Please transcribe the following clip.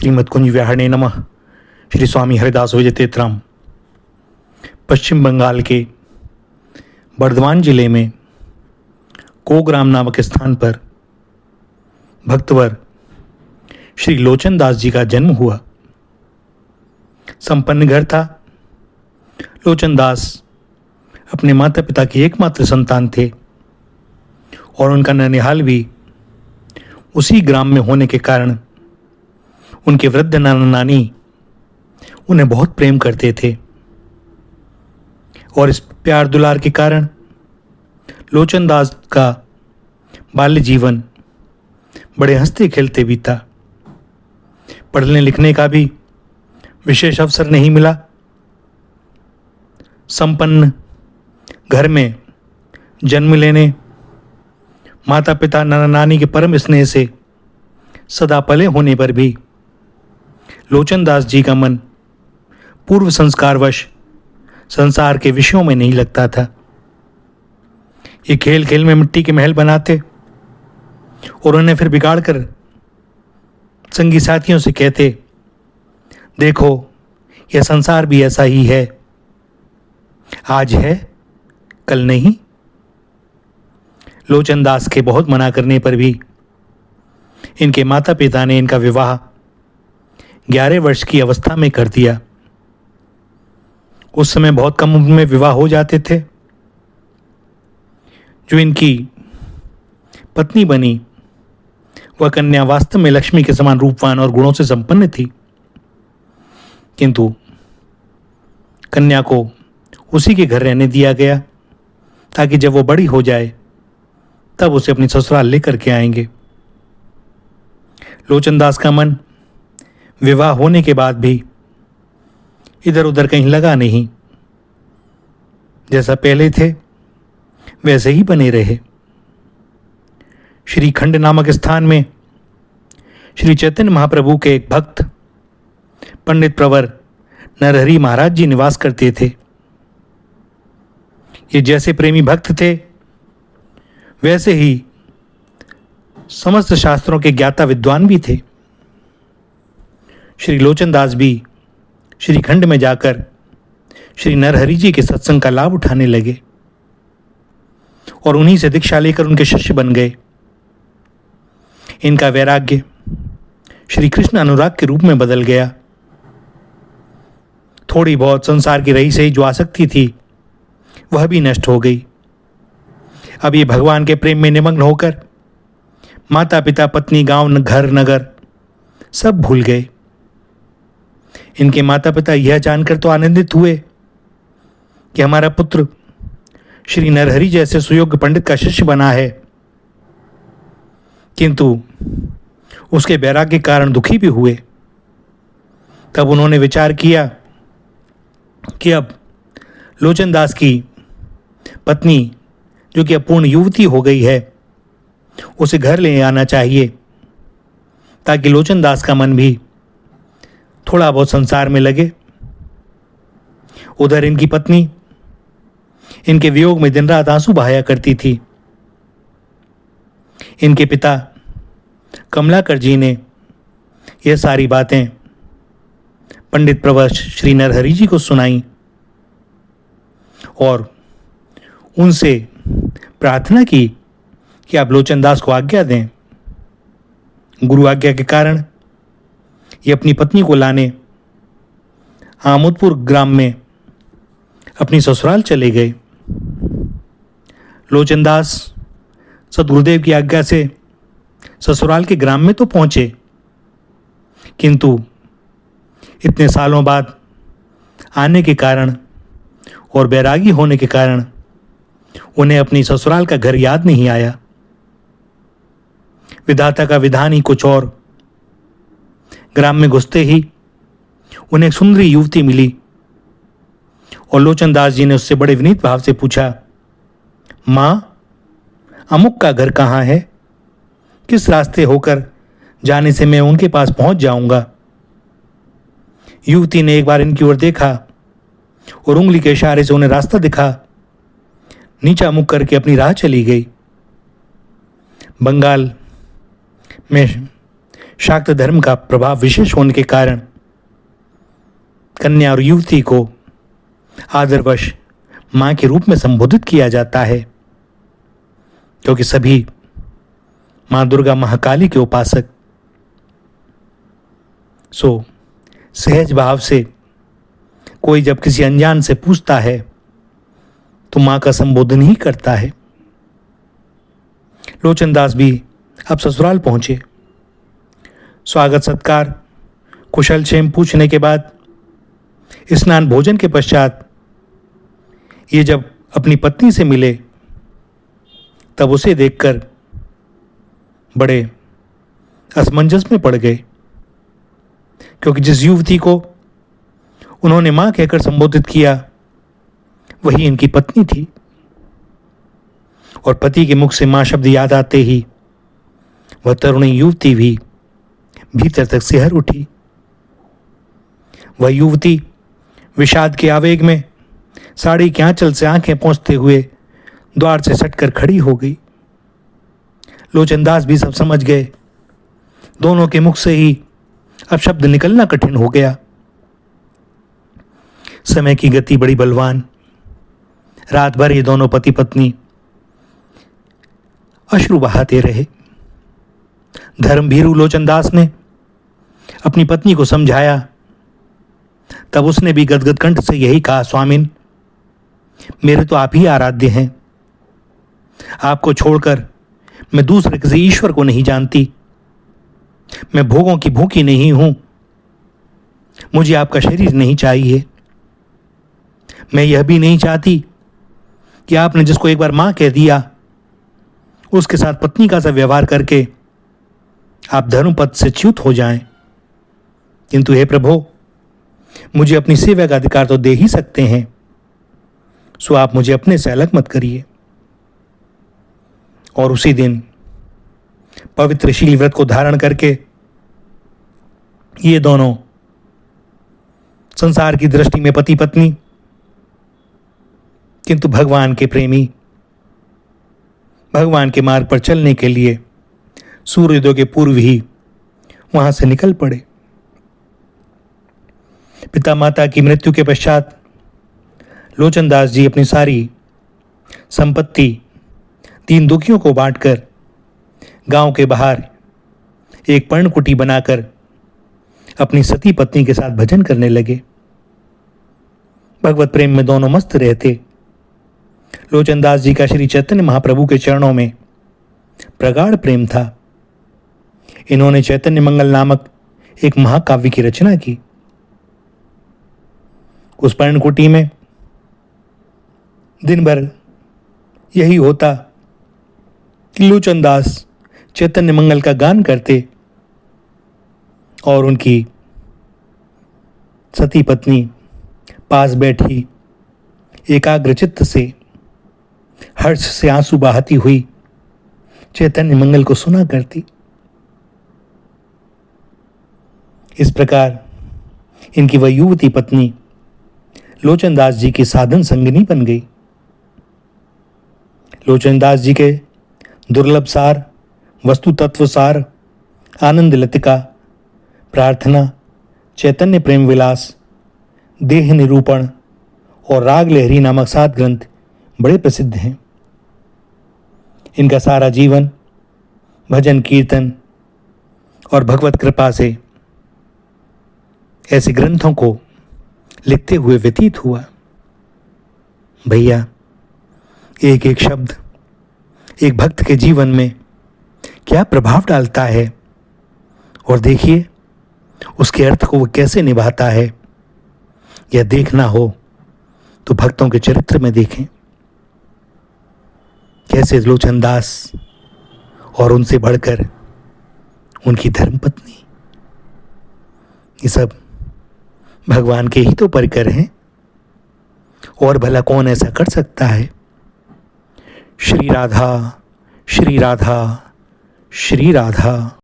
श्रीमद्कुंज व्याहरणे नमः। श्री स्वामी हरिदास विजयतेत्राम। पश्चिम बंगाल के बर्धमान जिले में कोग्राम नामक स्थान पर भक्तवर श्री लोचन दास जी का जन्म हुआ। संपन्न घर था। लोचन दास अपने माता पिता के एकमात्र संतान थे और उनका ननिहाल भी उसी ग्राम में होने के कारण उनके वृद्ध नाना नानी उन्हें बहुत प्रेम करते थे और इस प्यार दुलार के कारण लोचन दास का बाल्य जीवन बड़े हंसते खेलते बीता। पढ़ने लिखने का भी विशेष अवसर नहीं मिला। संपन्न घर में जन्म लेने माता पिता नाना नानी के परम स्नेह से सदा पले होने पर भी लोचन दास जी का मन पूर्व संस्कारवश संसार के विषयों में नहीं लगता था। ये खेल खेल में मिट्टी के महल बनाते और उन्हें फिर बिगाड़कर संगी साथियों से कहते, देखो यह संसार भी ऐसा ही है, आज है कल नहीं। लोचन दास के बहुत मना करने पर भी इनके माता पिता ने इनका विवाह 11 वर्ष की अवस्था में कर दिया। उस समय बहुत कम उम्र में विवाह हो जाते थे। जो इनकी पत्नी बनी वह कन्या वास्तव में लक्ष्मी के समान रूपवान और गुणों से संपन्न थी, किंतु कन्या को उसी के घर रहने दिया गया ताकि जब वो बड़ी हो जाए तब उसे अपनी ससुराल लेकर के आएंगे। लोचन दास का मन विवाह होने के बाद भी इधर उधर कहीं लगा नहीं। जैसा पहले थे वैसे ही बने रहे। श्रीखंड नामक स्थान में श्री चैतन्य महाप्रभु के एक भक्त पंडित प्रवर नरहरि महाराज जी निवास करते थे। ये जैसे प्रेमी भक्त थे वैसे ही समस्त शास्त्रों के ज्ञाता विद्वान भी थे। श्री लोचन दास भी श्रीखंड में जाकर श्री नरहरि जी के सत्संग का लाभ उठाने लगे और उन्हीं से दीक्षा लेकर उनके शिष्य बन गए। इनका वैराग्य श्री कृष्ण अनुराग के रूप में बदल गया। थोड़ी बहुत संसार की रही सही जो आसक्ति थी वह भी नष्ट हो गई। अब ये भगवान के प्रेम में निमग्न होकर माता पिता पत्नी गांव घर नगर सब भूल गए। इनके माता पिता यह जानकर तो आनंदित हुए कि हमारा पुत्र श्री नरहरि जैसे सुयोग्य पंडित का शिष्य बना है, किंतु उसके वैराग्य के कारण दुखी भी हुए। तब उन्होंने विचार किया कि अब लोचन दास की पत्नी जो कि अपूर्ण युवती हो गई है उसे घर ले आना चाहिए ताकि लोचन दास का मन भी थोड़ा बहुत संसार में लगे। उधर इनकी पत्नी इनके वियोग में दिन रात आंसू बहाया करती थी। इनके पिता कमलाकर जी ने यह सारी बातें पंडित प्रवर श्री नरहरि जी को सुनाई और उनसे प्रार्थना की कि आप लोचन दास को आज्ञा दें। गुरु आज्ञा के कारण ये अपनी पत्नी को लाने आमोदपुर ग्राम में अपनी ससुराल चले गए। लोचन दास सदगुरुदेव की आज्ञा से ससुराल के ग्राम में तो पहुंचे, किंतु इतने सालों बाद आने के कारण और बैरागी होने के कारण उन्हें अपनी ससुराल का घर याद नहीं आया। विधाता का विधान ही कुछ और। ग्राम में घुसते ही उन्हें एक सुंदरी युवती मिली और लोचन दास जी ने उससे बड़े विनीत भाव से पूछा, मां, अमुक का घर कहाँ है? किस रास्ते होकर जाने से मैं उनके पास पहुंच जाऊंगा? युवती ने एक बार इनकी ओर देखा और उंगली के इशारे से उन्हें रास्ता दिखा, नीचा मुख करके अपनी राह चली गई। बंगाल में शाक्त धर्म का प्रभाव विशेष होने के कारण कन्या और युवती को आदरवश मां के रूप में संबोधित किया जाता है, क्योंकि सभी मां दुर्गा महाकाली के उपासक सहज भाव से कोई जब किसी अनजान से पूछता है तो मां का संबोधन ही करता है। लोचनदास भी अब ससुराल पहुंचे। स्वागत सत्कार कुशल क्षेम पूछने के बाद स्नान भोजन के पश्चात ये जब अपनी पत्नी से मिले तब उसे देखकर बड़े असमंजस में पड़ गए, क्योंकि जिस युवती को उन्होंने मां कहकर संबोधित किया वही इनकी पत्नी थी, और पति के मुख से मां शब्द याद आते ही वह तरुणी युवती भी भीतर तक सिहर उठी। वह युवती विषाद के आवेग में साड़ी के आंचल से आंखें पोंछते हुए द्वार से सटकर खड़ी हो गई। लोचनदास भी सब समझ गए। दोनों के मुख से ही अब शब्द निकलना कठिन हो गया। समय की गति बड़ी बलवान। रात भर ये दोनों पति पत्नी अश्रु बहाते रहे। धर्मभीरू लोचनदास ने अपनी पत्नी को समझाया, तब उसने भी गदगद कंठ से यही कहा, स्वामिन, मेरे तो आप ही आराध्य हैं। आपको छोड़कर मैं दूसरे किसी ईश्वर को नहीं जानती। मैं भोगों की भूखी नहीं हूं। मुझे आपका शरीर नहीं चाहिए। मैं यह भी नहीं चाहती कि आपने जिसको एक बार मां कह दिया उसके साथ पत्नी का सा व्यवहार करके आप धर्मपद से च्युत हो जाएं। किंतु हे प्रभु, मुझे अपनी सेवा का अधिकार तो दे ही सकते हैं, सो आप मुझे अपने से अलग मत करिए। और उसी दिन पवित्र शील व्रत को धारण करके ये दोनों संसार की दृष्टि में पति पत्नी, किंतु भगवान के प्रेमी, भगवान के मार्ग पर चलने के लिए सूर्योदय के पूर्व ही वहां से निकल पड़े। पिता माता की मृत्यु के पश्चात लोचनदास जी अपनी सारी संपत्ति दीन दुखियों को बांटकर गांव के बाहर एक पर्णकुटी बनाकर अपनी सती पत्नी के साथ भजन करने लगे। भगवत प्रेम में दोनों मस्त रहते। लोचनदास जी का श्री चैतन्य महाप्रभु के चरणों में प्रगाढ़ प्रेम था। इन्होंने चैतन्य मंगल नामक एक महाकाव्य की रचना की। उस पर्णकुटी में दिन भर यही होता कि लोचनदास चैतन्य मंगल का गान करते और उनकी सती पत्नी पास बैठी एकाग्र चित्त से हर्ष से आंसू बहाती हुई चैतन्य मंगल को सुना करती। इस प्रकार इनकी वह युवती पत्नी लोचनदास जी की साधन संगिनी बन गई। लोचनदास जी के दुर्लभ सार, वस्तु तत्व सार, आनंद लतिका, प्रार्थना, चैतन्य प्रेम विलास, देह निरूपण और राग लहरी नामक 7 ग्रंथ बड़े प्रसिद्ध हैं। इनका सारा जीवन भजन कीर्तन और भगवत कृपा से ऐसे ग्रंथों को लिखते हुए व्यतीत हुआ। भैया, एक एक शब्द एक भक्त के जीवन में क्या प्रभाव डालता है, और देखिए उसके अर्थ को वो कैसे निभाता है। यह देखना हो तो भक्तों के चरित्र में देखें, कैसे लोचनदास और उनसे बढ़कर उनकी धर्मपत्नी, ये सब भगवान के ही तो परिकर हैं, और भला कौन ऐसा कर सकता है। श्री राधा, श्री राधा, श्री राधा।